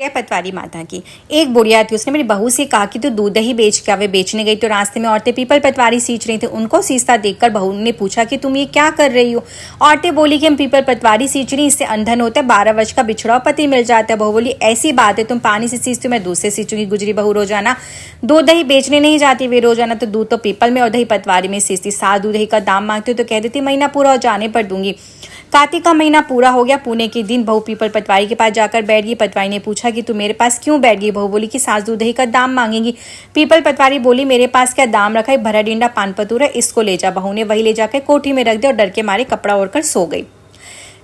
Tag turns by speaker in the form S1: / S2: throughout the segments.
S1: जय पटवारी माता की। एक बुढ़िया थी, उसने मेरी बहू से कहा कि तू दूध दही बेच के आवे। बेचने गई तो रास्ते में औरतें पीपल पटवारी सींच रही थी। उनको सींचता देखकर बहू ने पूछा कि तुम ये क्या कर रही हो। औरतें बोली कि हम पीपल पटवारी सींच रही, इससे अंधन होता है, 12 वर्ष का बिछड़ा पति मिल जाता है। बहू बोली ऐसी बात है, तुम पानी से सींचती हो, मैं दूध से सींचूंगी। गुजरी बहू रोजाना दूध दही बेचने नहीं जाती, वे रोजाना तो दूध तो पीपल में और दही पटवारी में सींचती। सास दूध दही का दाम मांगती हो तो कह देती महीना पूरा हो जाने पर दूंगी। कार्तिक का महीना पूरा हो गया। पुणे के दिन बहू पीपल पटवारी के पास जाकर बैठ गई। पटवारी ने पूछा कि तू मेरे पास क्यों बैठ गई। बहू बोली कि सास दूध दही का दाम मांगेंगी। पीपल पटवारी बोली मेरे पास क्या दाम रखा है, भरा डिंडा पान पतूरा, इसको ले जा। बहू ने वही ले जाकर कोठी में रख दिया और डर के मारे कपड़ा ओढ़कर सो गई।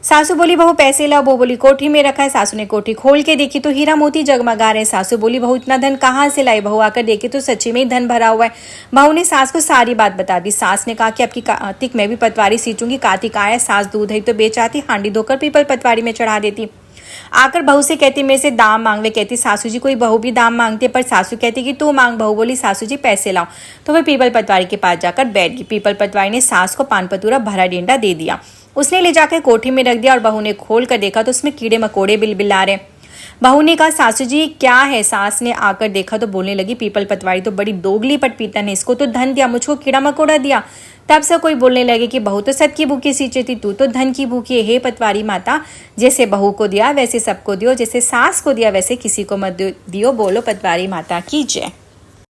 S1: सासू बोली बहू पैसे लाओ। बहू बोली कोठी में रखा है। सासू ने कोठी खोल के देखी तो हीरा मोती जगमगा रहे। सासू बोली बहू इतना धन कहाँ से लाई। बहू आकर देखी तो सच्ची में ही धन भरा हुआ है। बहू ने सास को सारी बात बता दी। सास ने कहा कि आपकी कार्तिक में भी पटवारी सींचूंगी। कार्तिक आया, सास दूध दही तो बेच आती, हांडी धोकर पीपल पटवारी में चढ़ा देती। आकर बहू से कहती मेरे से दाम मांग ले। कहती सासू जी कोई बहू भी दाम मांगती है, पर सासू कहती कि तू मांग। बहू बोली सासू जी पैसे लाओ। तो वह पीपल पटवारी के पास जाकर बैठ गई। पीपल पटवारी ने सास को पान पतूरा भरा डिंडा दे दिया। उसने ले जाकर कोठी में रख दिया और बहू ने खोल कर देखा तो उसमें कीड़े मकोड़े बिलबिला रहे। बहू ने कहा सासू जी क्या है। सास ने आकर देखा तो बोलने लगी पीपल पटवारी तो बड़ी दोगली पटपीतन है, इसको तो धन दिया, मुझको कीड़ा मकोड़ा दिया। तब से कोई बोलने लगे कि बहू तो सत की भूखी सींचे थी, तू तो धन की भूखी है। हे पटवारी माता, जैसे बहू को दिया वैसे सबको दियो, जैसे सास को दिया वैसे किसी को मत दियो। बोलो पटवारी माता की जय।